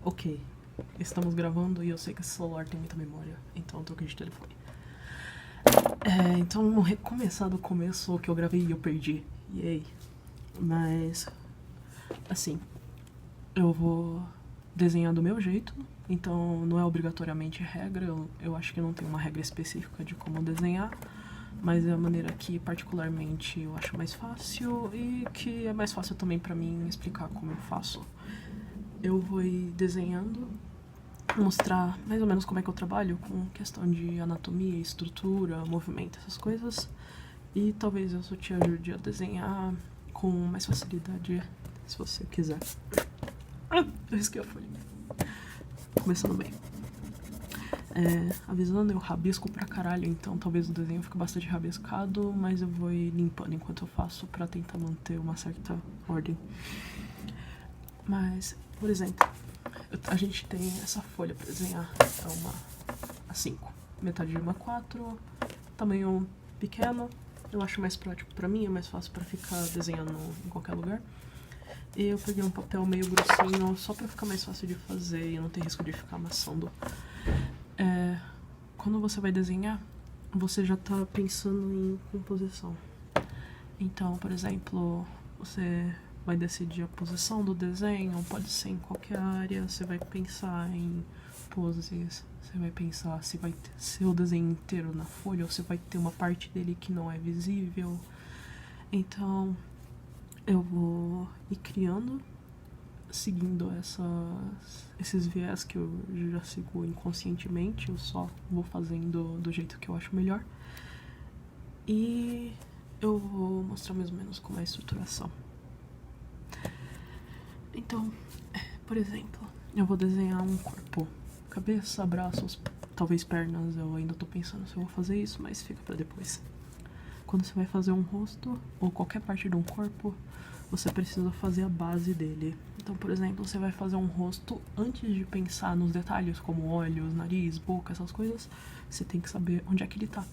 Ok. Estamos gravando e eu sei que esse celular tem muita memória, então eu troquei de telefone. Então vamos recomeçar do começo o que eu gravei e eu perdi. Yay. Mas, assim, eu vou desenhar do meu jeito, então não é obrigatoriamente regra, eu acho que não tem uma regra específica de como desenhar, mas é a maneira que particularmente eu acho mais fácil e que é mais fácil também pra mim explicar como eu faço. Eu vou ir desenhando, mostrar mais ou menos como é que eu trabalho com questão de anatomia, estrutura, movimento, essas coisas, e talvez isso te ajude a desenhar com mais facilidade, se você quiser. Eu risquei a folha. Começando bem. Avisando, eu rabisco pra caralho, então talvez o desenho fique bastante rabiscado, mas eu vou ir limpando enquanto eu faço pra tentar manter uma certa ordem. Mas, por exemplo, a gente tem essa folha pra desenhar, é uma A5, metade de uma A4, tamanho pequeno, eu acho mais prático pra mim, é mais fácil pra ficar desenhando em qualquer lugar. E eu peguei um papel meio grossinho só pra ficar mais fácil de fazer e não ter risco de ficar amassando. Quando você vai desenhar, você já tá pensando em composição. Então, por exemplo, você vai decidir a posição do desenho, pode ser em qualquer área, você vai pensar em poses, você vai pensar se vai ser o desenho inteiro na folha ou se vai ter uma parte dele que não é visível. Então, eu vou ir criando, seguindo esses viés que eu já sigo inconscientemente, eu só vou fazendo do jeito que eu acho melhor. E eu vou mostrar mais ou menos como é a estruturação. Então, por exemplo, eu vou desenhar um corpo, cabeça, braços, talvez pernas, eu ainda tô pensando se eu vou fazer isso, mas fica pra depois. Quando você vai fazer um rosto, ou qualquer parte de um corpo, você precisa fazer a base dele. Então, por exemplo, você vai fazer um rosto, antes de pensar nos detalhes como olhos, nariz, boca, essas coisas, você tem que saber onde é que ele tá.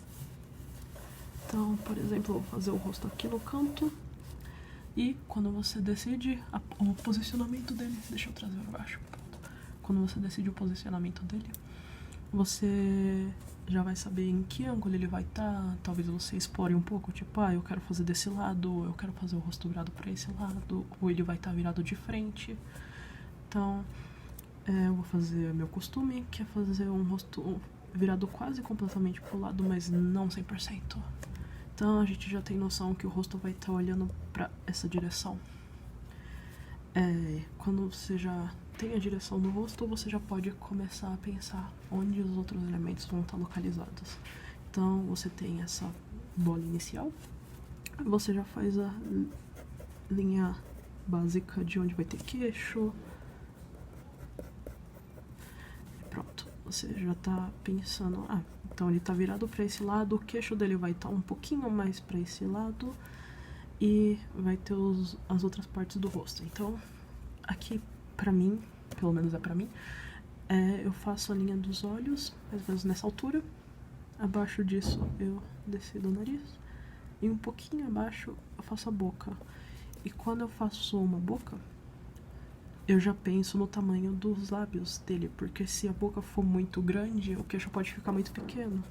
Então, por exemplo, eu vou fazer o rosto aqui no canto. E quando você decide o posicionamento dele, deixa eu trazer pra baixo. Quando você decide o posicionamento dele, você já vai saber em que ângulo ele vai estar. Talvez você explore um pouco, tipo, eu quero fazer desse lado, eu quero fazer o rosto virado pra esse lado, ou ele vai estar virado de frente. Então, eu vou fazer meu costume, que é fazer um rosto virado quase completamente pro lado, mas não 100%. Então a gente já tem noção que o rosto vai estar olhando pra essa direção. Quando você já tem a direção do rosto, você já pode começar a pensar onde os outros elementos vão estar localizados. Então você tem essa bola inicial, você já faz a linha básica de onde vai ter queixo. Pronto, você já tá pensando, então ele tá virado pra esse lado, o queixo dele vai estar um pouquinho mais pra esse lado e vai ter as outras partes do rosto. Então, aqui pra mim, pelo menos é pra mim, eu faço a linha dos olhos, mais ou menos nessa altura. Abaixo disso eu decido o nariz e um pouquinho abaixo eu faço a boca. E quando eu faço uma boca, eu já penso no tamanho dos lábios dele, porque se a boca for muito grande, o queixo pode ficar muito pequeno.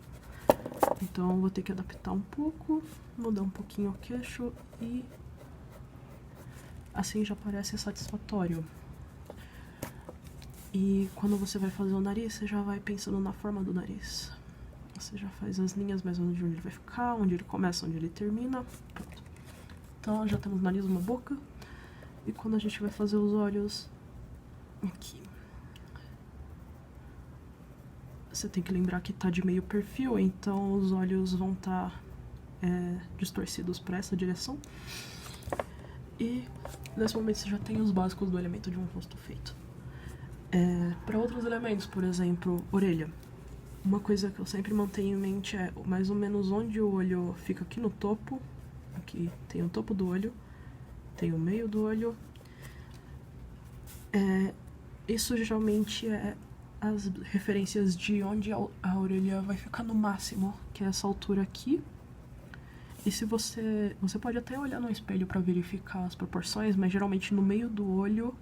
Então eu vou ter que adaptar um pouco, mudar um pouquinho o queixo e assim já parece satisfatório. E quando você vai fazer o nariz, você já vai pensando na forma do nariz. Você já faz as linhas mais ou menos de onde ele vai ficar, onde ele começa, onde ele termina. Pronto. Então já temos o nariz, uma boca. E quando a gente vai fazer os olhos, aqui, você tem que lembrar que tá de meio perfil, então os olhos vão estar distorcidos para essa direção. E nesse momento você já tem os básicos do elemento de um rosto feito. Para outros elementos, por exemplo, orelha. Uma coisa que eu sempre mantenho em mente é mais ou menos onde o olho fica aqui no topo. Aqui tem o topo do olho, tem o meio do olho. Isso geralmente é as referências de onde a orelha vai ficar no máximo, que é essa altura aqui. E se você pode até olhar no espelho para verificar as proporções, mas geralmente no meio do olho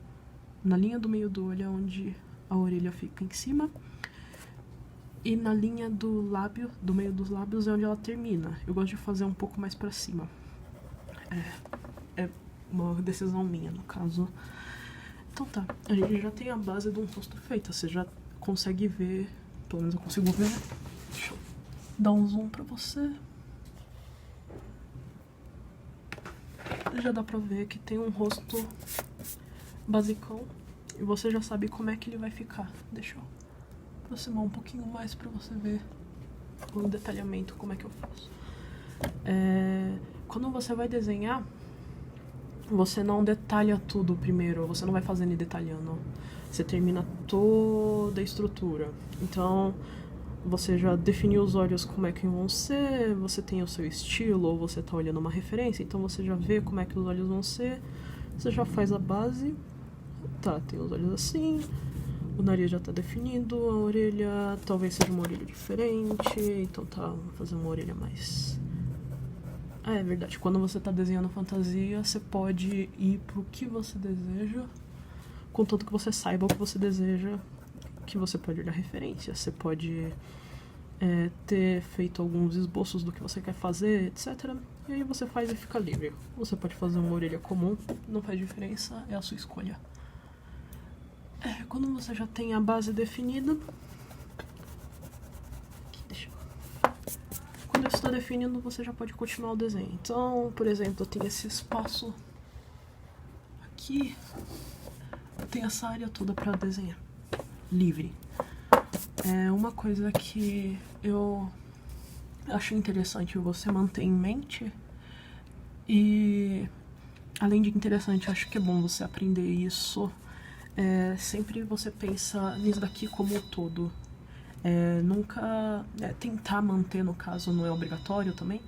na linha do meio do olho é onde a orelha fica em cima. E na linha do lábio, do meio dos lábios, é onde ela termina. Eu gosto de fazer um pouco mais pra cima. É uma decisão minha, no caso. Então tá, a gente já tem a base de um rosto feita. Você já consegue ver, pelo menos eu consigo ver. Deixa eu dar um zoom pra você. Já dá pra ver que tem um rosto basicão. E você já sabe como é que ele vai ficar. Deixa eu aproximar um pouquinho mais pra você ver o detalhamento, como é que eu faço. Quando você vai desenhar, você não detalha tudo primeiro, você não vai fazendo e detalhando. Você termina toda a estrutura. Então, você já definiu os olhos como é que vão ser, você tem o seu estilo, ou você tá olhando uma referência, então você já vê como é que os olhos vão ser, você já faz a base. Tá, tem os olhos assim, o nariz já tá definido, a orelha talvez seja uma orelha diferente, então tá, vamos fazer uma orelha mais... é verdade, quando você tá desenhando fantasia, você pode ir pro que você deseja, contanto que você saiba o que você deseja, que você pode olhar referência, você pode ter feito alguns esboços do que você quer fazer, etc. E aí você faz e fica livre. Você pode fazer uma orelha comum, não faz diferença, é a sua escolha. Quando você já tem a base definida... Quando isso está definido, você já pode continuar o desenho. Então, por exemplo, eu tenho esse espaço aqui. Eu tenho essa área toda para desenhar. Livre. Uma coisa que eu acho interessante você manter em mente, e além de interessante, eu acho que é bom você aprender isso, sempre você pensa nisso daqui como um todo. Nunca tentar manter, no caso não é obrigatório também,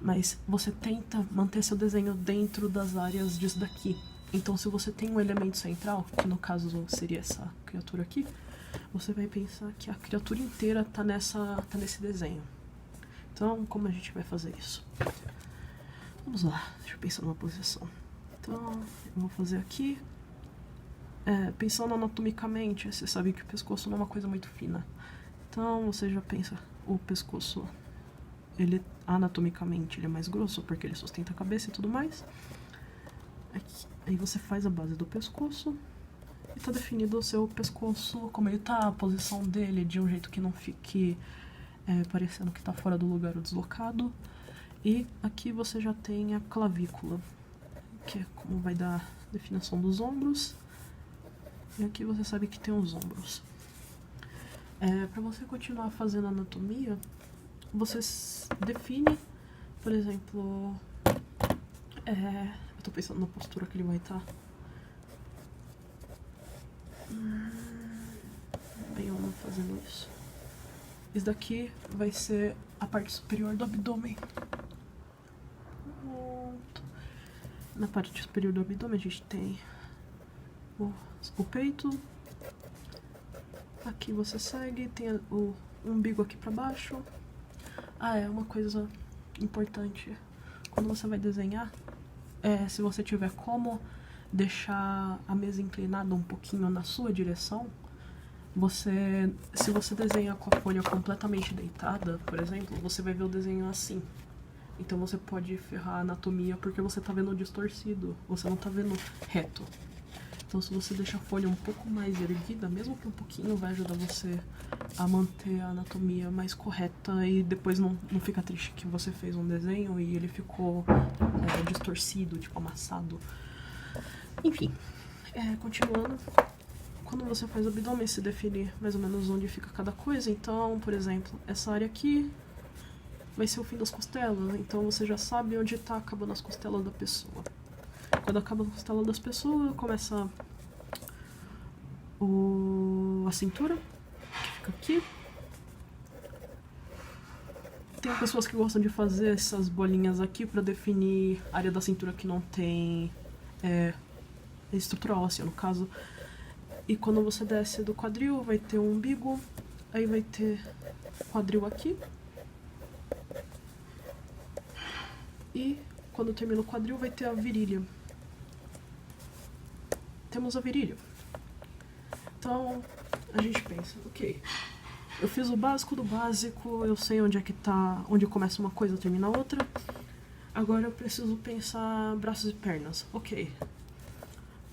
mas você tenta manter seu desenho dentro das áreas disso daqui. Então se você tem um elemento central, que no caso seria essa criatura aqui, você vai pensar que a criatura inteira tá nesse desenho. Então, como a gente vai fazer isso? Vamos lá, deixa eu pensar numa posição. Então, eu vou fazer aqui. Pensando anatomicamente, você sabe que o pescoço não é uma coisa muito fina. Então, você já pensa, o pescoço, ele anatomicamente ele é mais grosso, porque ele sustenta a cabeça e tudo mais. Aqui. Aí você faz a base do pescoço. E tá definido o seu pescoço, como ele tá, a posição dele, de um jeito que não fique parecendo que tá fora do lugar ou deslocado. E aqui você já tem a clavícula, que é como vai dar a definição dos ombros. E aqui você sabe que tem os ombros. Pra você continuar fazendo anatomia, você define, por exemplo... eu tô pensando na postura que ele vai estar. Bem, eu não fazendo isso. Isso daqui vai ser a parte superior do abdômen. Na parte superior do abdômen a gente tem o peito. Aqui você segue, tem o umbigo aqui pra baixo. Uma coisa importante. Quando você vai desenhar, se você tiver como deixar a mesa inclinada um pouquinho na sua direção, se você desenha com a folha completamente deitada, por exemplo, você vai ver o desenho assim. Então você pode ferrar a anatomia porque você tá vendo distorcido, você não tá vendo reto. Então se você deixa a folha um pouco mais erguida, mesmo que um pouquinho, vai ajudar você a manter a anatomia mais correta e depois não fica triste que você fez um desenho e ele ficou distorcido, tipo amassado. Enfim, continuando. Quando você faz o abdômen, se define mais ou menos onde fica cada coisa. Então, por exemplo, essa área aqui vai ser o fim das costelas. Então você já sabe onde está acabando as costelas da pessoa. Quando acaba a costela das pessoas, começa a cintura, que fica aqui. Tem pessoas que gostam de fazer essas bolinhas aqui para definir a área da cintura que não tem estrutura óssea, no caso. E quando você desce do quadril, vai ter o umbigo, aí vai ter quadril aqui. E quando termina o quadril, vai ter a virilha. temos a virilha. Então, a gente pensa, ok, eu fiz o básico do básico, eu sei onde é que tá, onde começa uma coisa e termina a outra. Agora eu preciso pensar braços e pernas. Ok.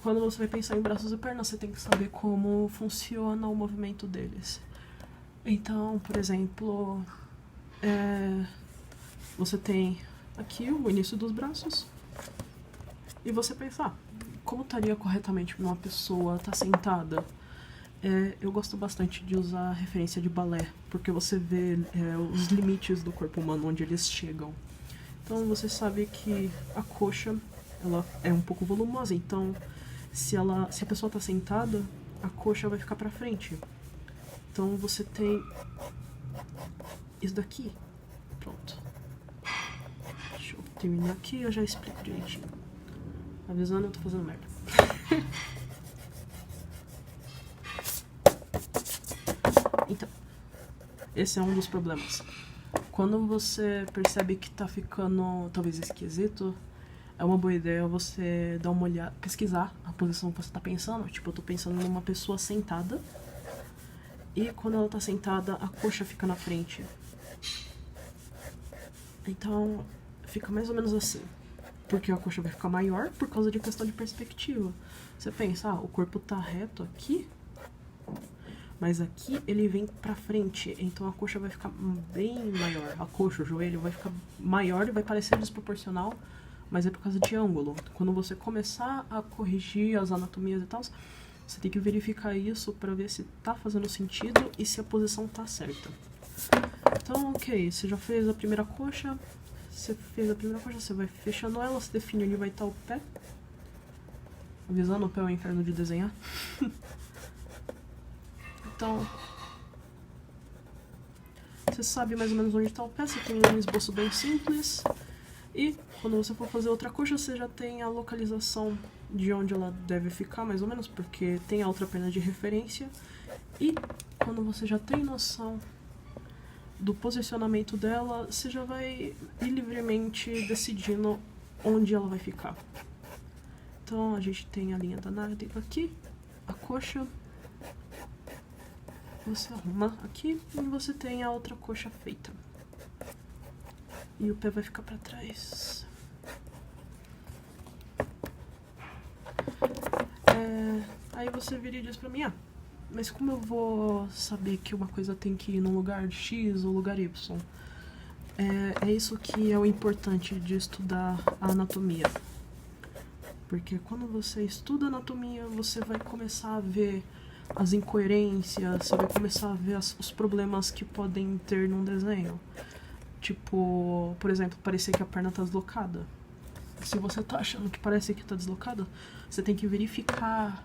Quando você vai pensar em braços e pernas, você tem que saber como funciona o movimento deles. Então, por exemplo, você tem aqui o início dos braços e você pensa, como estaria corretamente uma pessoa estar sentada? Eu gosto bastante de usar a referência de balé, porque você vê os limites do corpo humano, onde eles chegam. Então você sabe que a coxa ela é um pouco volumosa, então se a pessoa está sentada, a coxa vai ficar para frente. Então você tem isso daqui. Pronto. Deixa eu terminar aqui e eu já explico direitinho. Avisando, eu tô fazendo merda. Então, esse é um dos problemas. Quando você percebe que tá ficando talvez esquisito, é uma boa ideia você dar uma olhada, pesquisar a posição que você tá pensando. Tipo, eu tô pensando numa pessoa sentada e quando ela tá sentada, a coxa fica na frente. Então, fica mais ou menos assim. Porque a coxa vai ficar maior por causa de questão de perspectiva. Você pensa, o corpo tá reto aqui, mas aqui ele vem pra frente, então a coxa vai ficar bem maior. A coxa, o joelho vai ficar maior e vai parecer desproporcional, mas é por causa de ângulo. Quando você começar a corrigir as anatomias e tal, você tem que verificar isso pra ver se tá fazendo sentido e se a posição tá certa. Então, ok, você já fez a primeira coxa. Você fez a primeira coxa, você vai fechando ela, você define onde vai estar o pé. Avisando, o pé é o inferno de desenhar. Então, você sabe mais ou menos onde está o pé, você tem um esboço bem simples. E quando você for fazer outra coxa, você já tem a localização de onde ela deve ficar, mais ou menos, porque tem a outra perna de referência. E quando você já tem noção do posicionamento dela, você já vai ir livremente decidindo onde ela vai ficar. Então a gente tem a linha da nádega aqui, a coxa. Você arruma aqui e você tem a outra coxa feita. E o pé vai ficar pra trás. Aí você vira e diz pra mim, mas como eu vou saber que uma coisa tem que ir num lugar X ou lugar Y? É isso que é o importante de estudar a anatomia. Porque quando você estuda anatomia, você vai começar a ver as incoerências, você vai começar a ver os problemas que podem ter num desenho. Tipo, por exemplo, parecer que a perna tá deslocada. Se você tá achando que parece que tá deslocada, você tem que verificar,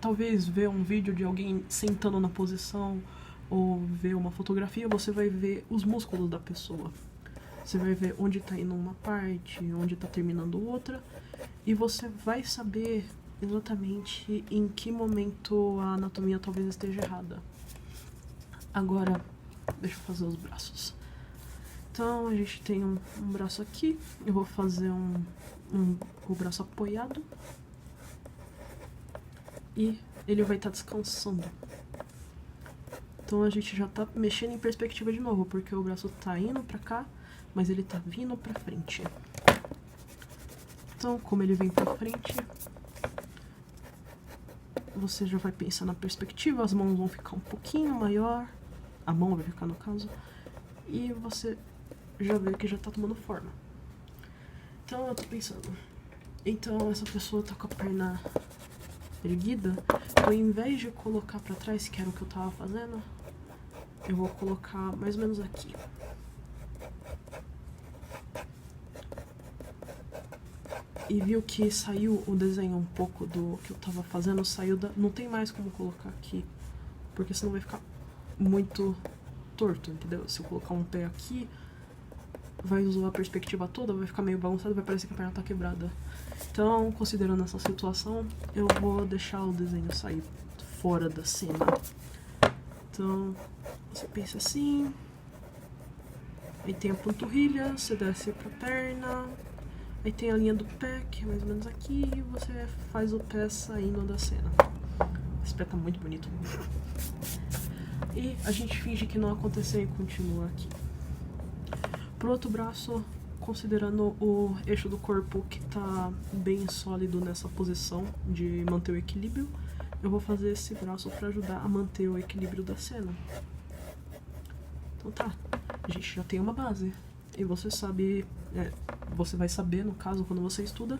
talvez ver um vídeo de alguém sentando na posição, ou ver uma fotografia, você vai ver os músculos da pessoa. Você vai ver onde tá indo uma parte, onde tá terminando outra, e você vai saber exatamente em que momento a anatomia talvez esteja errada. Agora, deixa eu fazer os braços. Então, a gente tem um braço aqui, eu vou fazer o braço apoiado, e ele vai estar descansando. Então a gente já tá mexendo em perspectiva de novo, porque o braço tá indo pra cá, mas ele tá vindo pra frente. Então, como ele vem pra frente, você já vai pensar na perspectiva, as mãos vão ficar um pouquinho maior, a mão vai ficar no caso, e você já vê que já tá tomando forma. Então eu tô pensando, então essa pessoa tá com a perna erguida, ao invés de colocar pra trás, que era o que eu tava fazendo, eu vou colocar mais ou menos aqui. E viu que saiu o desenho um pouco do que eu tava fazendo, não tem mais como colocar aqui, porque senão vai ficar muito torto, entendeu? Se eu colocar um pé aqui, vai zoar a perspectiva toda, vai ficar meio bagunçado, vai parecer que a perna tá quebrada. Então, considerando essa situação, eu vou deixar o desenho sair fora da cena. Então, você pensa assim, aí tem a panturrilha, você desce pra perna, Aí tem a linha do pé, que é mais ou menos aqui, e você faz o pé saindo da cena. Esse pé tá muito bonito. E a gente finge que não aconteceu e continua aqui. Pro outro braço, considerando o eixo do corpo que tá bem sólido nessa posição de manter o equilíbrio, eu vou fazer esse braço pra ajudar a manter o equilíbrio da cena. Então tá, a gente já tem uma base. E você sabe, você vai saber, no caso, quando você estuda,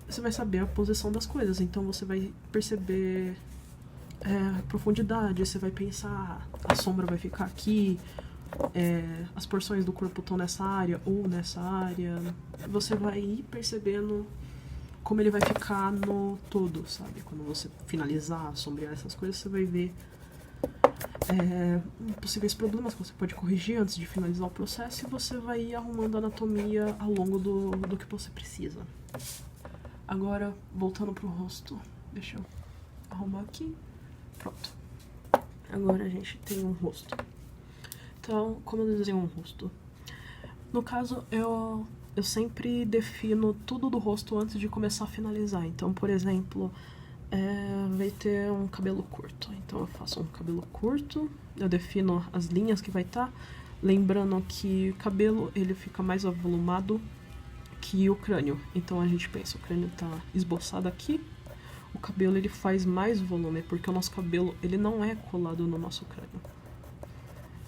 você vai saber a posição das coisas. Então você vai perceber profundidade, você vai pensar, a sombra vai ficar aqui, as porções do corpo estão nessa área ou nessa área. Você vai ir percebendo como ele vai ficar no todo, sabe? Quando você finalizar, sombrear essas coisas, você vai ver possíveis problemas que você pode corrigir antes de finalizar o processo, e você vai ir arrumando a anatomia ao longo do que você precisa. Agora, voltando pro rosto, deixa eu arrumar aqui. Pronto. Agora a gente tem um rosto. Então, como eu desenho um rosto? No caso, eu sempre defino tudo do rosto antes de começar a finalizar. Então, por exemplo, vai ter um cabelo curto. Então eu faço um cabelo curto, eu defino as linhas que vai estar. Lembrando que o cabelo ele fica mais avolumado que o crânio. Então a gente pensa, o crânio tá esboçado aqui. O cabelo ele faz mais volume, porque o nosso cabelo ele não é colado no nosso crânio.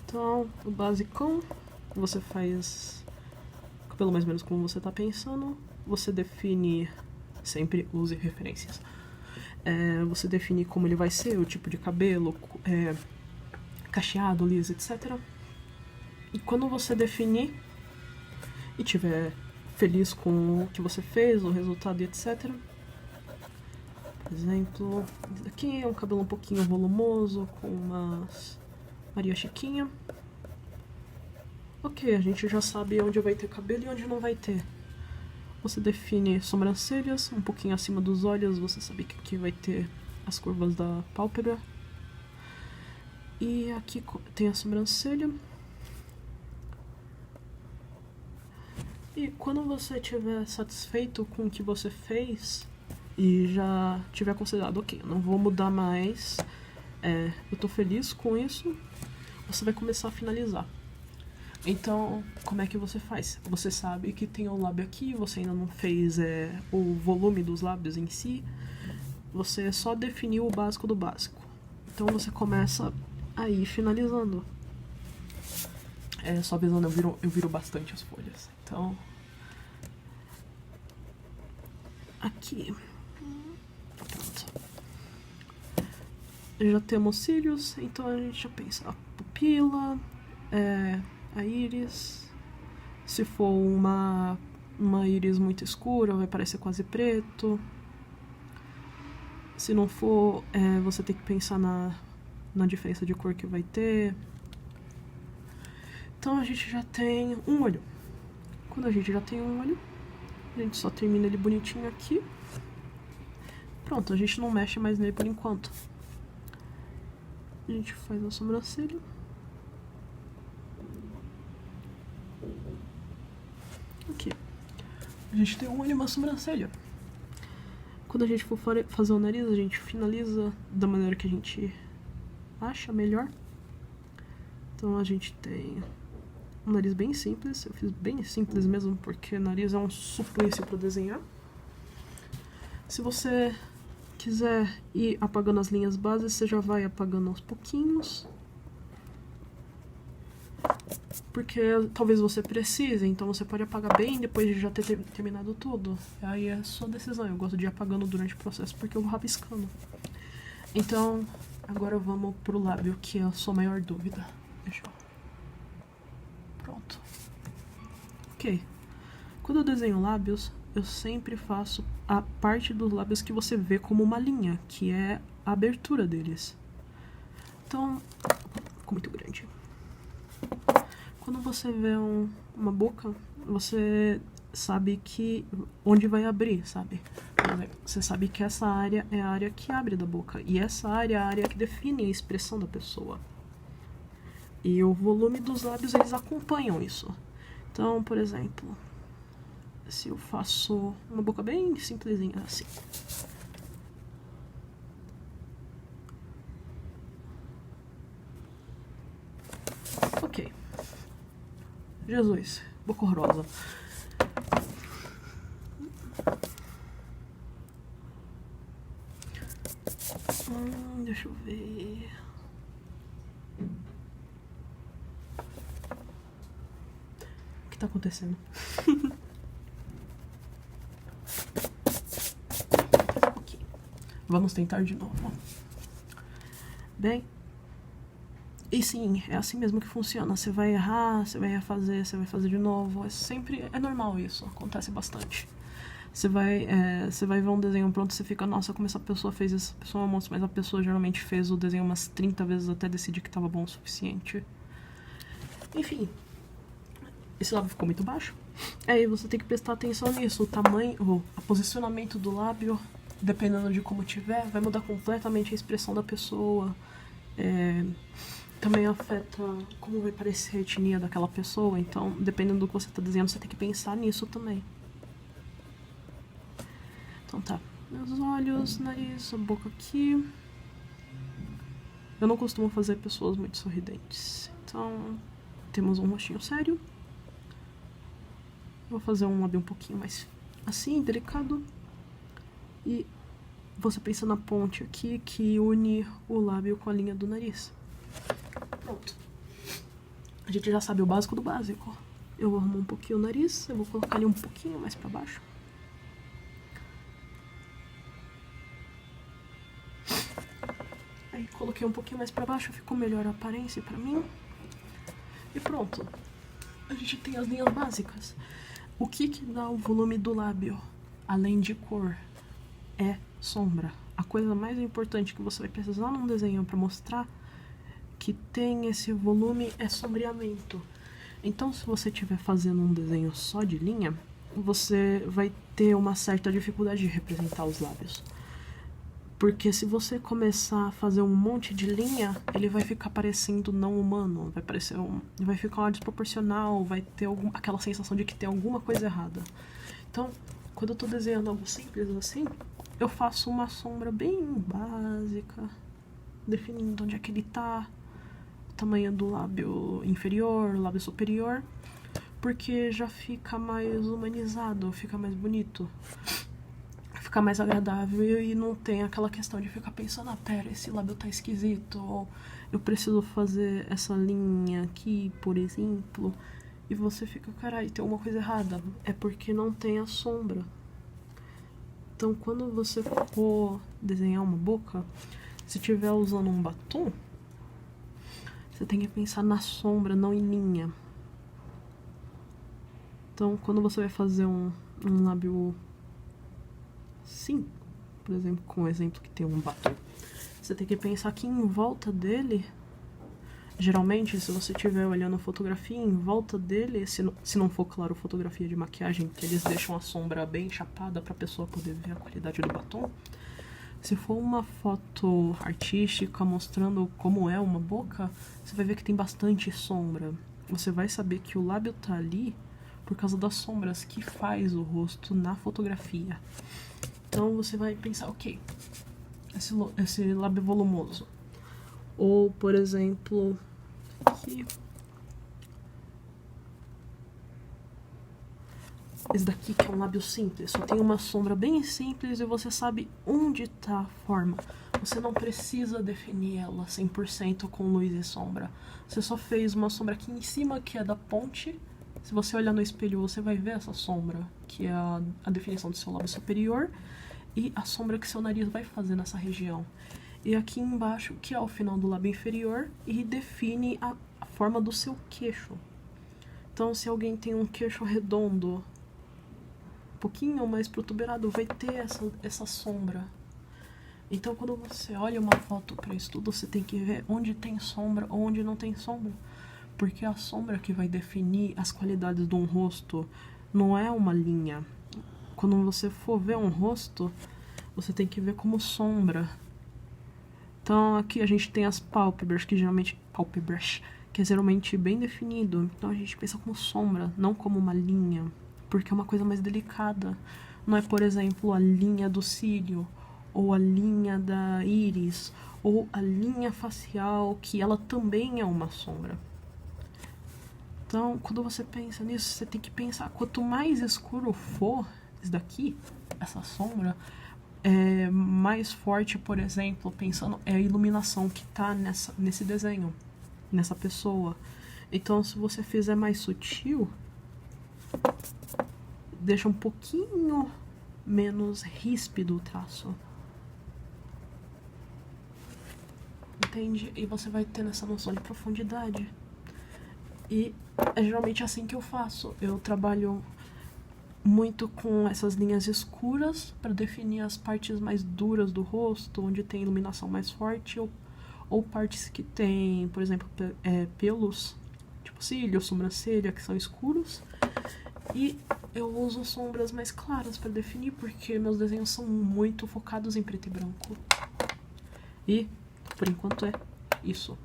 Então, o basicão, você faz o cabelo mais ou menos como você tá pensando. Você define, sempre use referências. Você define como ele vai ser, o tipo de cabelo, cacheado, liso, etc. E quando você definir e tiver feliz com o que você fez, o resultado e etc. Por exemplo, esse daqui é um cabelo um pouquinho volumoso, com umas Maria Chiquinha. Ok, a gente já sabe onde vai ter cabelo e onde não vai ter. Você define sobrancelhas, um pouquinho acima dos olhos, você sabe que aqui vai ter as curvas da pálpebra. E aqui tem a sobrancelha. E quando você estiver satisfeito com o que você fez e já tiver considerado, ok, eu não vou mudar mais, eu tô feliz com isso, você vai começar a finalizar. Então, como é que você faz? Você sabe que tem o lábio aqui, você ainda não fez o volume dos lábios em si, você só definiu o básico do básico. Então você começa a ir finalizando. Só avisando, eu viro bastante as folhas. Então, aqui, pronto. Já temos cílios, então a gente já pensa a pupila, a íris. Se for uma íris muito escura, vai parecer quase preto. Se não for, você tem que pensar na diferença de cor que vai ter. Então a gente já tem um olho. Quando a gente já tem um olho, a gente só termina ele bonitinho aqui. Pronto, a gente não mexe mais nele por enquanto. A gente faz a sobrancelha. Aqui. A gente tem um olho e uma sobrancelha. Quando a gente for fazer o nariz, a gente finaliza da maneira que a gente acha melhor. Então a gente tem um nariz bem simples. Eu fiz bem simples mesmo, porque nariz é um suplício para desenhar. Se você quiser ir apagando as linhas bases, você já vai apagando aos pouquinhos. Porque talvez você precise, então você pode apagar bem depois de já ter terminado tudo. Aí é sua decisão. Eu gosto de ir apagando durante o processo porque eu vou rabiscando. Então, agora vamos pro lábio, que é a sua maior dúvida. Deixa eu... Pronto. Ok. Quando eu desenho lábios, eu sempre faço a parte dos lábios que você vê como uma linha, que é a abertura deles. Então, ficou muito grande. Quando você vê uma boca, você sabe que onde vai abrir, sabe? Você sabe que essa área é a área que abre da boca. E essa área é a área que define a expressão da pessoa. E o volume dos lábios, eles acompanham isso. Então, por exemplo, se eu faço uma boca bem simplesinha assim. Ok. Jesus, boca horrorosa. Deixa eu ver. O que tá acontecendo? Ok. Vamos tentar de novo. Bem, e sim, é assim mesmo que funciona. Você vai errar, você vai refazer, você vai fazer de novo. É normal isso, acontece bastante. Você vai ver um desenho pronto, você fica, nossa, como essa pessoa fez isso, essa pessoa é um monstro, mas a pessoa geralmente fez o desenho umas 30 vezes até decidir que tava bom o suficiente. Enfim, esse lábio ficou muito baixo. Aí você tem que prestar atenção nisso, o tamanho, o posicionamento do lábio, dependendo de como tiver, vai mudar completamente a expressão da pessoa. Também afeta como vai parecer a etnia daquela pessoa, então, dependendo do que você tá desenhando, você tem que pensar nisso também. Então tá, meus olhos, nariz, a boca aqui. Eu não costumo fazer pessoas muito sorridentes. Então, temos um rostinho sério. Vou fazer um lábio um pouquinho mais assim, delicado. E você pensa na ponte aqui que une o lábio com a linha do nariz. Pronto. A gente já sabe o básico do básico. Eu vou arrumar um pouquinho o nariz, eu vou colocar ele um pouquinho mais pra baixo. Aí coloquei um pouquinho mais pra baixo, ficou melhor a aparência pra mim. E pronto. A gente tem as linhas básicas. O que dá o volume do lábio, além de cor, é sombra. A coisa mais importante que você vai precisar num desenho pra mostrar que tem esse volume é sombreamento. Então, se você estiver fazendo um desenho só de linha, você vai ter uma certa dificuldade de representar os lábios. Porque se você começar a fazer um monte de linha, ele vai ficar parecendo não humano, vai ficar desproporcional, vai ter aquela sensação de que tem alguma coisa errada. Então, quando eu tô desenhando algo simples assim, eu faço uma sombra bem básica, definindo onde é que ele tá, o tamanho do lábio inferior, lábio superior, porque já fica mais humanizado, fica mais bonito. Ficar mais agradável e não tem aquela questão de ficar pensando, ah, pera, esse lábio tá esquisito, ou eu preciso fazer essa linha aqui, por exemplo, e você fica, caralho, tem alguma coisa errada, é porque não tem a sombra. Então, quando você for desenhar uma boca, se estiver usando um batom, você tem que pensar na sombra, não em linha. Então, quando você vai fazer um lábio sim, por exemplo, com o exemplo que tem um batom, você tem que pensar que em volta dele, geralmente, se você estiver olhando a fotografia, em volta dele, se não for, claro, fotografia de maquiagem, que eles deixam a sombra bem chapada pra pessoa poder ver a qualidade do batom, se for uma foto artística mostrando como é uma boca, você vai ver que tem bastante sombra. Você vai saber que o lábio tá ali por causa das sombras que faz o rosto na fotografia. Então você vai pensar, ok, esse lábio volumoso. Ou, por exemplo, aqui. Esse daqui que é um lábio simples, só tem uma sombra bem simples e você sabe onde tá a forma. Você não precisa definir ela 100% com luz e sombra. Você só fez uma sombra aqui em cima, que é da ponte. Se você olhar no espelho, você vai ver essa sombra, que é a definição do seu lábio superior, e a sombra que seu nariz vai fazer nessa região. E aqui embaixo, que é o final do lábio inferior, e define a forma do seu queixo. Então, se alguém tem um queixo redondo, um pouquinho mais protuberado, vai ter essa sombra. Então, quando você olha uma foto para estudo, você tem que ver onde tem sombra ou onde não tem sombra. Porque a sombra que vai definir as qualidades de um rosto não é uma linha. Quando você for ver um rosto, você tem que ver como sombra. Então aqui a gente tem as pálpebras, que é geralmente bem definido. Então a gente pensa como sombra, não como uma linha. porque é uma coisa mais delicada. Não é, por exemplo, a linha do cílio, ou a linha da íris, ou a linha facial, que ela também é uma sombra. Então, quando você pensa nisso, você tem que pensar, quanto mais escuro for isso daqui, essa sombra, mais forte, por exemplo, pensando, é a iluminação que tá nesse desenho, nessa pessoa. Então, se você fizer mais sutil, deixa um pouquinho menos ríspido o traço. Entende? E você vai tendo essa noção de profundidade. E é geralmente assim que eu faço. Eu trabalho muito com essas linhas escuras para definir as partes mais duras do rosto, onde tem iluminação mais forte, ou partes que tem, por exemplo, pelos, tipo cílios, sobrancelha, que são escuros. E eu uso sombras mais claras para definir, porque meus desenhos são muito focados em preto e branco. E, por enquanto, é isso.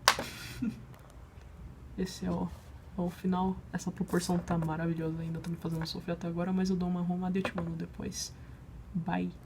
Esse é o final. Essa proporção tá maravilhosa ainda. Tô me fazendo sofrer até agora, mas eu dou uma arrumada e eu te mando depois. Bye!